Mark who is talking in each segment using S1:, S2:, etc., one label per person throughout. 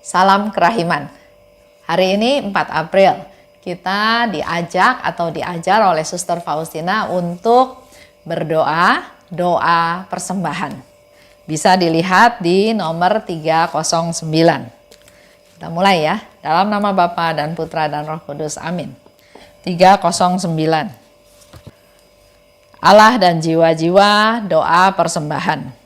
S1: Salam kerahiman. Hari ini 4 April, kita diajar oleh Suster Faustina untuk berdoa, doa persembahan. Bisa dilihat di nomor 309. Kita mulai ya, dalam nama Bapa dan Putra dan Roh Kudus, amin. 309. Allah dan jiwa-jiwa, doa persembahan.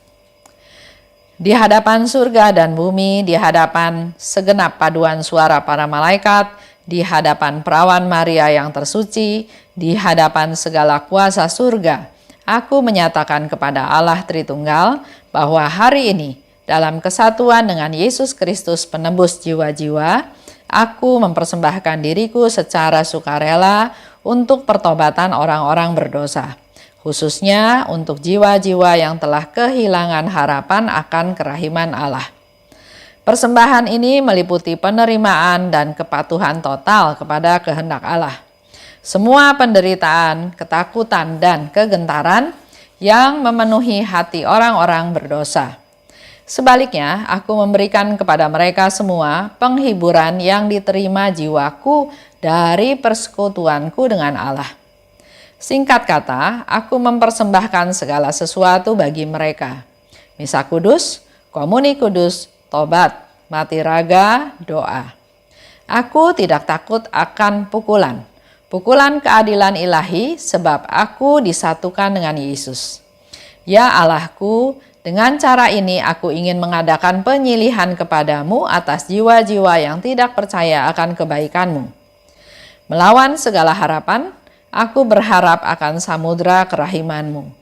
S1: Di hadapan surga dan bumi, di hadapan segenap paduan suara para malaikat, di hadapan perawan Maria yang tersuci, di hadapan segala kuasa surga, aku menyatakan kepada Allah Tritunggal bahwa hari ini dalam kesatuan dengan Yesus Kristus penebus jiwa-jiwa, aku mempersembahkan diriku secara sukarela untuk pertobatan orang-orang berdosa, khususnya untuk jiwa-jiwa yang telah kehilangan harapan akan kerahiman Allah. Persembahan ini meliputi penerimaan dan kepatuhan total kepada kehendak Allah. Semua penderitaan, ketakutan, dan kegentaran yang memenuhi hati orang-orang berdosa. Sebaliknya, aku memberikan kepada mereka semua penghiburan yang diterima jiwaku dari persekutuanku dengan Allah. Singkat kata, aku mempersembahkan segala sesuatu bagi mereka. Misa kudus, komuni kudus, tobat, mati raga, doa. Aku tidak takut akan pukulan keadilan ilahi sebab aku disatukan dengan Yesus. Ya Allahku, dengan cara ini aku ingin mengadakan penyilihan kepadamu atas jiwa-jiwa yang tidak percaya akan kebaikanmu. Melawan segala harapan, aku berharap akan samudra kerahimanmu.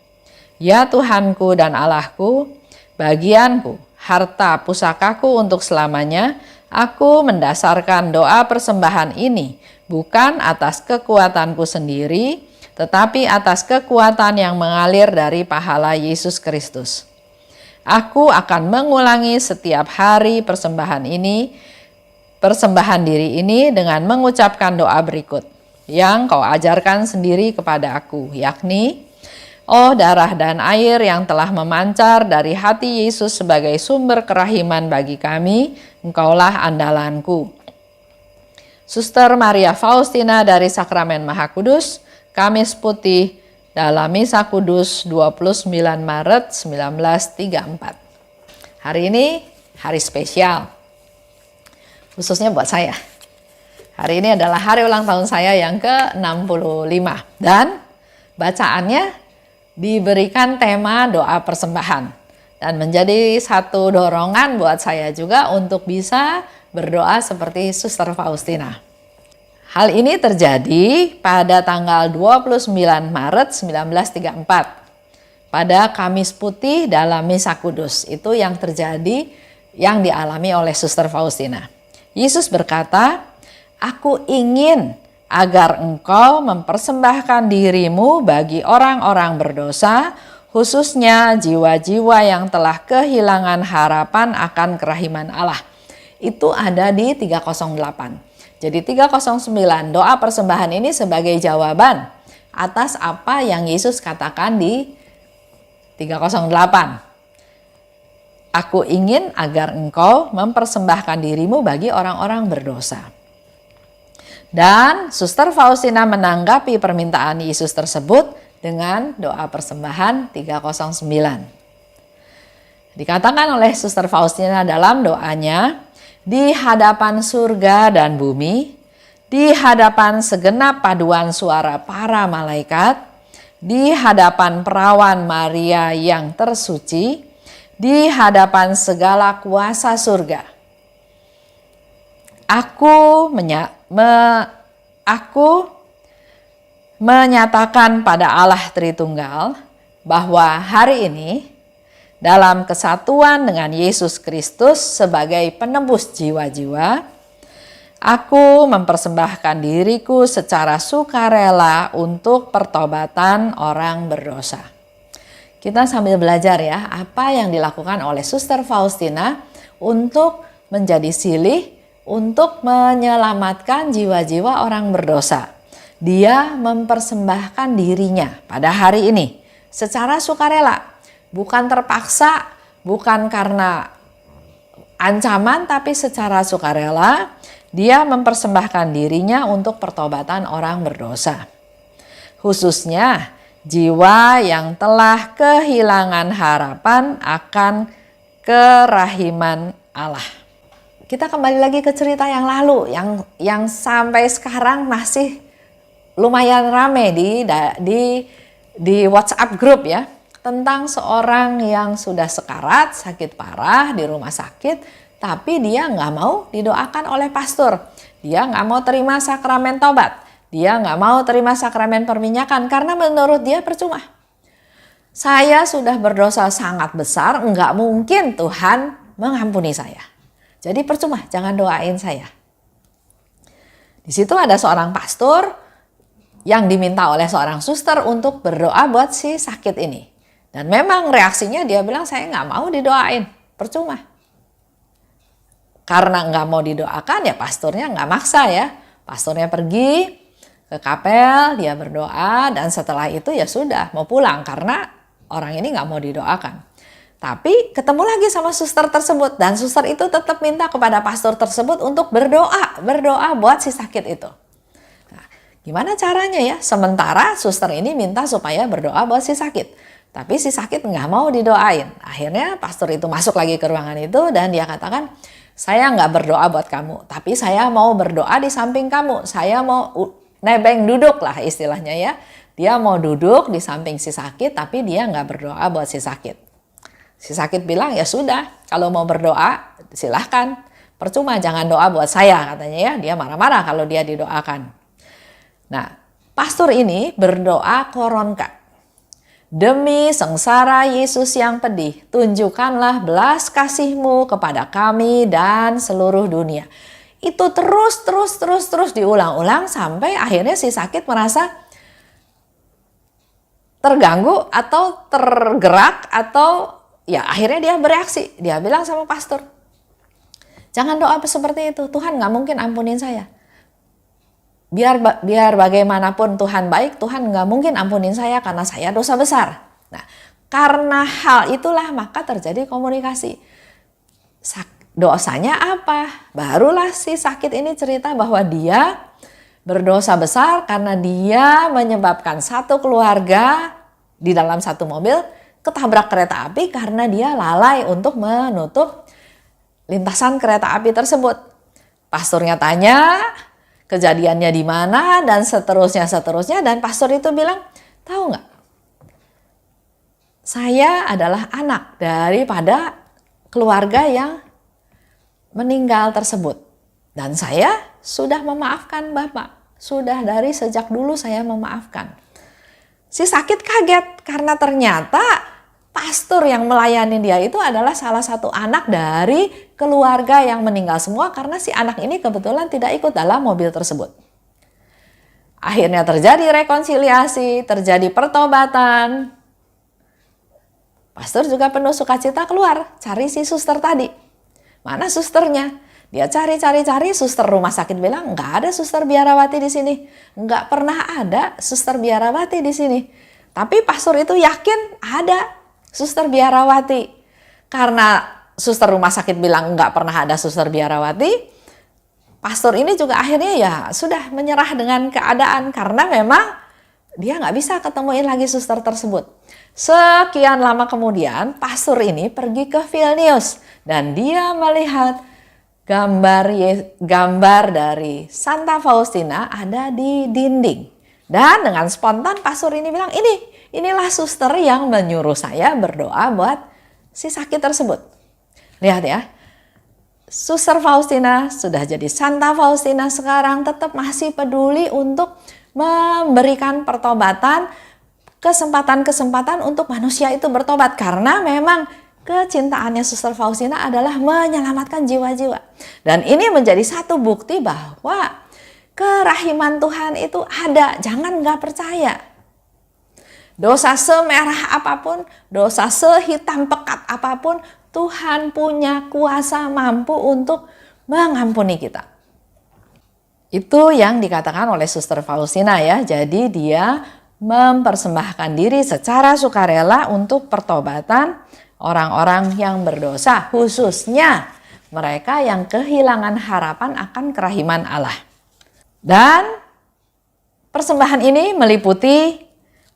S1: Ya Tuhanku dan Allahku, bagianku, harta pusakaku untuk selamanya, aku mendasarkan doa persembahan ini bukan atas kekuatanku sendiri, tetapi atas kekuatan yang mengalir dari pahala Yesus Kristus. Aku akan mengulangi setiap hari persembahan diri ini dengan mengucapkan doa berikut yang kau ajarkan sendiri kepada aku, yakni, oh darah dan air yang telah memancar dari hati Yesus sebagai sumber kerahiman bagi kami, engkaulah andalanku. Suster Maria Faustina dari Sakramen Maha Kudus, Kamis Putih, dalam Misa Kudus 29 Maret 1934. Hari ini hari spesial, khususnya buat saya. Hari ini adalah hari ulang tahun saya yang ke-65 dan bacaannya diberikan tema doa persembahan dan menjadi satu dorongan buat saya juga untuk bisa berdoa seperti Suster Faustina. Hal ini terjadi pada tanggal 29 Maret 1934 pada Kamis Putih dalam Misa Kudus. Itu yang terjadi, yang dialami oleh Suster Faustina. Yesus berkata, aku ingin agar engkau mempersembahkan dirimu bagi orang-orang berdosa, khususnya jiwa-jiwa yang telah kehilangan harapan akan kerahiman Allah. Itu ada di 308. Jadi 309 doa persembahan ini sebagai jawaban atas apa yang Yesus katakan di 308. Aku ingin agar engkau mempersembahkan dirimu bagi orang-orang berdosa. Dan Suster Faustina menanggapi permintaan Yesus tersebut dengan doa persembahan 309. Dikatakan oleh Suster Faustina dalam doanya, di hadapan surga dan bumi, di hadapan segenap paduan suara para malaikat, di hadapan perawan Maria yang tersuci, di hadapan segala kuasa surga, aku menyatakan pada Allah Tritunggal bahwa hari ini dalam kesatuan dengan Yesus Kristus sebagai penebus jiwa-jiwa, aku mempersembahkan diriku secara sukarela untuk pertobatan orang berdosa. Kita sambil belajar ya, apa yang dilakukan oleh Suster Faustina untuk menjadi silih, untuk menyelamatkan jiwa-jiwa orang berdosa. Dia mempersembahkan dirinya pada hari ini secara sukarela, bukan terpaksa, bukan karena ancaman, tapi secara sukarela dia mempersembahkan dirinya untuk pertobatan orang berdosa. Khususnya jiwa yang telah kehilangan harapan akan kerahiman Allah. Kita kembali lagi ke cerita yang lalu yang sampai sekarang masih lumayan rame di WhatsApp grup ya, tentang seorang yang sudah sekarat, sakit parah di rumah sakit, tapi dia nggak mau didoakan oleh pastor. Dia nggak mau terima sakramen tobat. Dia nggak mau terima sakramen perminyakan karena menurut dia percuma. Saya sudah berdosa sangat besar, nggak mungkin Tuhan mengampuni saya. Jadi percuma, jangan doain saya. Di situ ada seorang pastor yang diminta oleh seorang suster untuk berdoa buat si sakit ini. Dan memang reaksinya dia bilang, saya nggak mau didoain, percuma. Karena nggak mau didoakan ya pastornya nggak maksa ya. Pastornya pergi ke kapel, dia berdoa, dan setelah itu ya sudah mau pulang karena orang ini nggak mau didoakan. Tapi ketemu lagi sama suster tersebut, dan suster itu tetap minta kepada pastor tersebut untuk berdoa buat si sakit itu. Nah, gimana caranya ya? Sementara suster ini minta supaya berdoa buat si sakit, tapi si sakit nggak mau didoain. Akhirnya pastor itu masuk lagi ke ruangan itu dan dia katakan, saya nggak berdoa buat kamu, tapi saya mau berdoa di samping kamu. Saya mau nebeng duduk lah istilahnya ya. Dia mau duduk di samping si sakit, tapi dia nggak berdoa buat si sakit. Si sakit bilang, ya sudah, kalau mau berdoa silahkan. Percuma, jangan doa buat saya katanya ya. Dia marah-marah kalau dia didoakan. Nah, pastor ini berdoa koronka. Demi sengsara Yesus yang pedih, tunjukkanlah belas kasih-Mu kepada kami dan seluruh dunia. Itu terus diulang-ulang sampai akhirnya si sakit merasa terganggu atau tergerak atau ya akhirnya dia bereaksi. Dia bilang sama pastor, jangan doa seperti itu, Tuhan gak mungkin ampunin saya. Biar bagaimanapun Tuhan baik, Tuhan gak mungkin ampunin saya karena saya dosa besar. Nah, karena hal itulah maka terjadi komunikasi. Dosanya apa? Barulah si sakit ini cerita bahwa dia berdosa besar karena dia menyebabkan satu keluarga di dalam satu mobil ketabrak kereta api karena dia lalai untuk menutup lintasan kereta api tersebut. Pastornya tanya kejadiannya di mana dan seterusnya dan pastor itu bilang, tahu nggak? Saya adalah anak daripada keluarga yang meninggal tersebut dan saya sudah memaafkan Bapak. Sudah dari sejak dulu saya memaafkan. Si sakit kaget karena ternyata pastor yang melayani dia itu adalah salah satu anak dari keluarga yang meninggal semua karena si anak ini kebetulan tidak ikut dalam mobil tersebut. Akhirnya terjadi rekonsiliasi, terjadi pertobatan. Pastor juga penuh sukacita keluar cari si suster tadi. Mana susternya? Dia cari, suster rumah sakit bilang nggak ada suster biarawati di sini. Nggak pernah ada suster biarawati di sini. Tapi pastor itu yakin ada suster biarawati. Karena suster rumah sakit bilang nggak pernah ada suster biarawati, pastor ini juga akhirnya ya sudah menyerah dengan keadaan karena memang dia nggak bisa ketemuin lagi suster tersebut. Sekian lama kemudian pastor ini pergi ke Vilnius dan dia melihat gambar dari Santa Faustina ada di dinding. Dan dengan spontan pastor ini bilang, inilah suster yang menyuruh saya berdoa buat si sakit tersebut. Lihat ya, Suster Faustina sudah jadi Santa Faustina sekarang tetap masih peduli untuk memberikan pertobatan, kesempatan-kesempatan untuk manusia itu bertobat. Karena memang kecintaannya Suster Faustina adalah menyelamatkan jiwa-jiwa. Dan ini menjadi satu bukti bahwa kerahiman Tuhan itu ada, jangan nggak percaya. Dosa semerah apapun, dosa sehitam pekat apapun, Tuhan punya kuasa mampu untuk mengampuni kita. Itu yang dikatakan oleh Suster Faustina ya. Jadi dia mempersembahkan diri secara sukarela untuk pertobatan orang-orang yang berdosa, khususnya mereka yang kehilangan harapan akan kerahiman Allah. Dan persembahan ini meliputi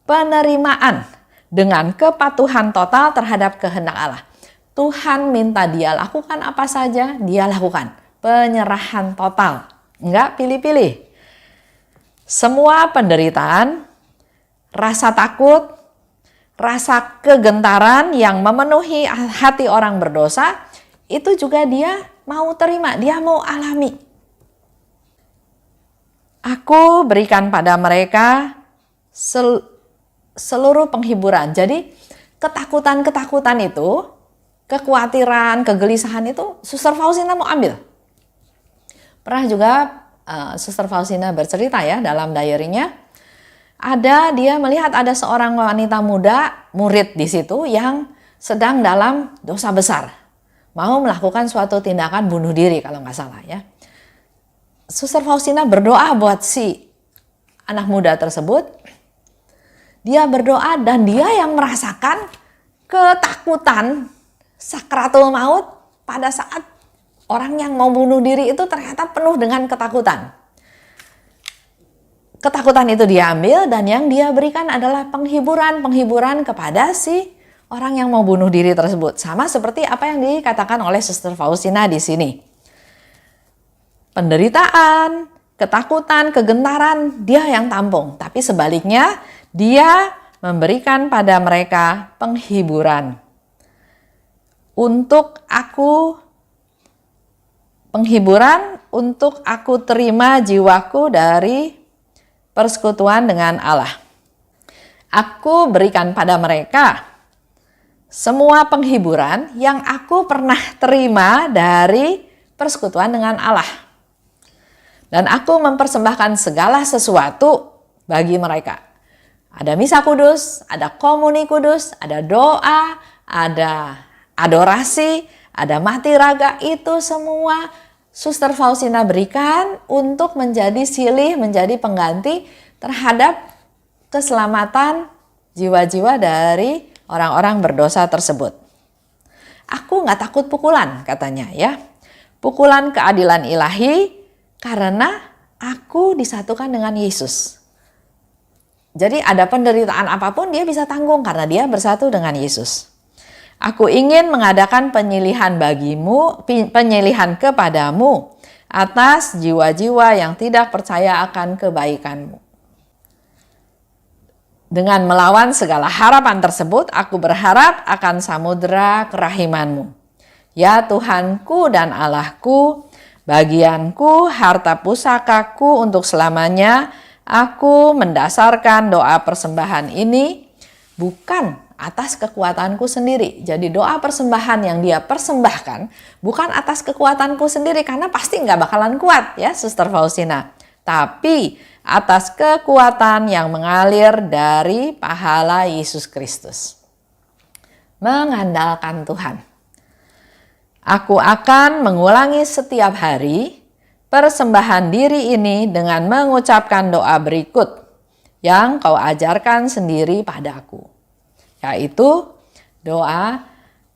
S1: penerimaan dengan kepatuhan total terhadap kehendak Allah. Tuhan minta dia lakukan apa saja, dia lakukan. Penyerahan total, enggak pilih-pilih. Semua penderitaan, rasa takut, rasa kegentaran yang memenuhi hati orang berdosa, itu juga dia mau terima, dia mau alami. Aku berikan pada mereka seluruh penghiburan. Jadi ketakutan-ketakutan itu, kekhawatiran, kegelisahan itu Suster Faustina mau ambil. Pernah juga Suster Faustina bercerita ya dalam diary-nya, dia melihat ada seorang wanita muda, murid di situ yang sedang dalam dosa besar. Mau melakukan suatu tindakan bunuh diri kalau nggak salah ya. Suster Faustina berdoa buat si anak muda tersebut. Dia berdoa dan dia yang merasakan ketakutan sakratul maut pada saat orang yang mau bunuh diri itu ternyata penuh dengan ketakutan. Ketakutan itu diambil dan yang dia berikan adalah penghiburan kepada si orang yang mau bunuh diri tersebut. Sama seperti apa yang dikatakan oleh Suster Faustina di sini. Penderitaan, ketakutan, kegentaran dia yang tampung. Tapi sebaliknya dia memberikan pada mereka penghiburan. Untuk aku terima jiwaku dari persekutuan dengan Allah. Aku berikan pada mereka semua penghiburan yang aku pernah terima dari persekutuan dengan Allah. Dan aku mempersembahkan segala sesuatu bagi mereka. Ada misa kudus, ada komuni kudus, ada doa, ada adorasi, ada mati raga, itu semua Suster Faustina berikan untuk menjadi silih, menjadi pengganti terhadap keselamatan jiwa-jiwa dari orang-orang berdosa tersebut. Aku nggak takut pukulan katanya ya. Pukulan keadilan ilahi karena aku disatukan dengan Yesus. Jadi ada penderitaan apapun dia bisa tanggung karena dia bersatu dengan Yesus. Aku ingin mengadakan penyilihan kepadamu atas jiwa-jiwa yang tidak percaya akan kebaikanmu. Dengan melawan segala harapan tersebut, aku berharap akan samudera kerahimanmu. Ya Tuhanku dan Allahku, bagianku, harta pusakaku untuk selamanya, aku mendasarkan doa persembahan ini bukan atas kekuatanku sendiri. Jadi doa persembahan yang dia persembahkan bukan atas kekuatanku sendiri karena pasti nggak bakalan kuat ya Suster Faustina. Tapi atas kekuatan yang mengalir dari pahala Yesus Kristus. Mengandalkan Tuhan. Aku akan mengulangi setiap hari persembahan diri ini dengan mengucapkan doa berikut yang kau ajarkan sendiri padaku. Yaitu doa,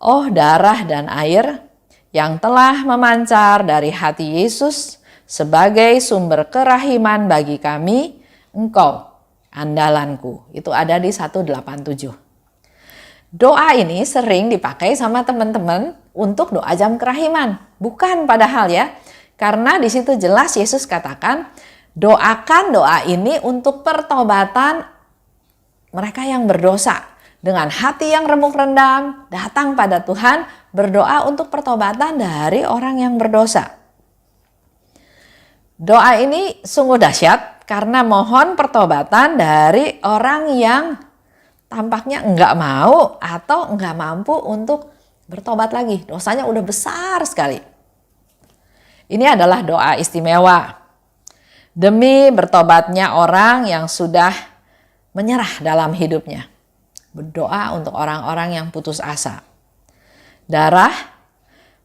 S1: oh darah dan air yang telah memancar dari hati Yesus sebagai sumber kerahiman bagi kami, engkau andalanku. Itu ada di 187. Doa ini sering dipakai sama teman-teman untuk doa jam kerahiman. Bukan padahal ya, karena di situ jelas Yesus katakan, doakan doa ini untuk pertobatan mereka yang berdosa. Dengan hati yang remuk rendam, datang pada Tuhan, berdoa untuk pertobatan dari orang yang berdosa. Doa ini sungguh dahsyat karena mohon pertobatan dari orang yang tampaknya enggak mau atau enggak mampu untuk bertobat lagi. Dosanya udah besar sekali. Ini adalah doa istimewa demi bertobatnya orang yang sudah menyerah dalam hidupnya. Berdoa untuk orang-orang yang putus asa. Darah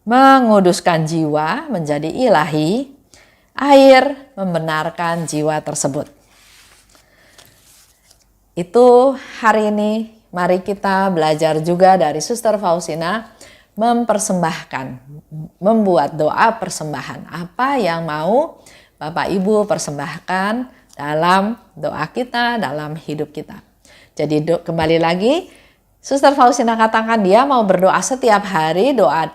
S1: menguduskan jiwa menjadi ilahi, air membenarkan jiwa tersebut. Itu hari ini mari kita belajar juga dari Suster Faustina mempersembahkan, membuat doa persembahan. Apa yang mau Bapak Ibu persembahkan dalam doa kita, dalam hidup kita. Jadi kembali lagi, Suster Faustina katakan dia mau berdoa setiap hari, doa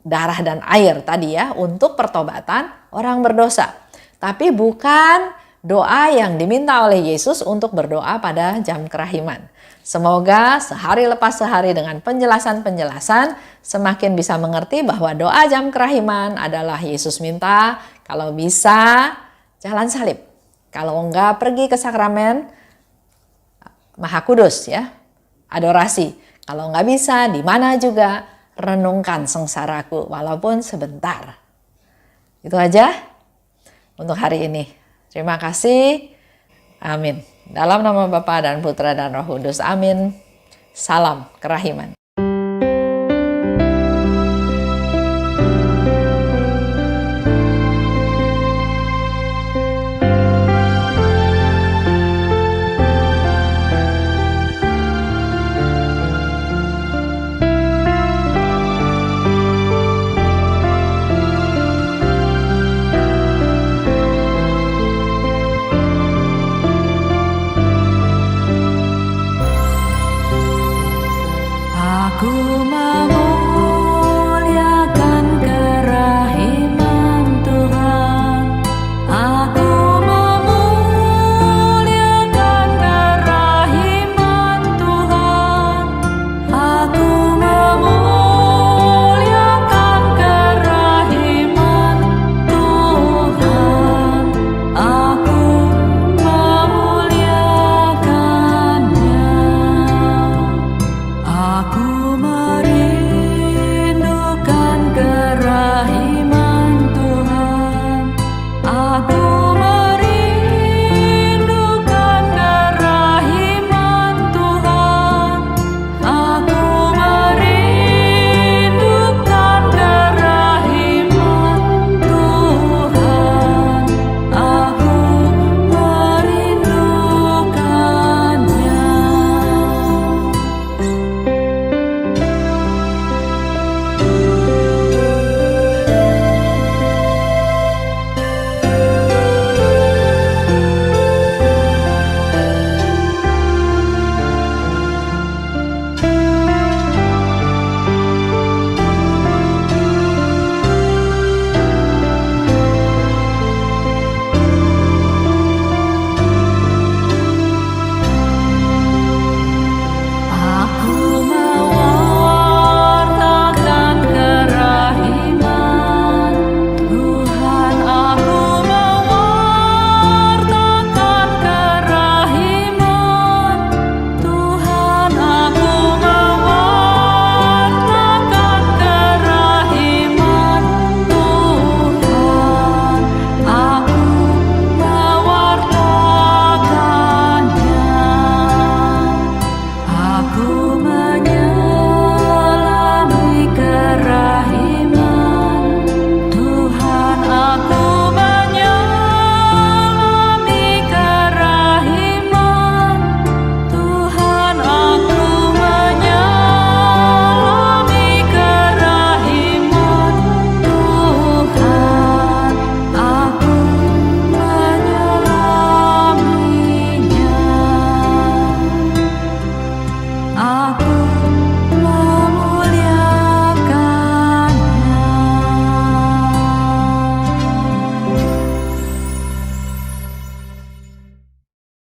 S1: darah dan air tadi ya, untuk pertobatan orang berdosa. Tapi bukan doa yang diminta oleh Yesus untuk berdoa pada jam kerahiman. Semoga sehari lepas sehari dengan penjelasan-penjelasan semakin bisa mengerti bahwa doa jam kerahiman adalah Yesus minta kalau bisa jalan salib. Kalau enggak pergi ke sakramen Maha Kudus ya, adorasi. Kalau enggak bisa di mana juga renungkan sengsaraku walaupun sebentar. Itu aja untuk hari ini. Terima kasih. Amin. Dalam nama Bapa dan Putra dan Roh Kudus. Amin. Salam kerahiman.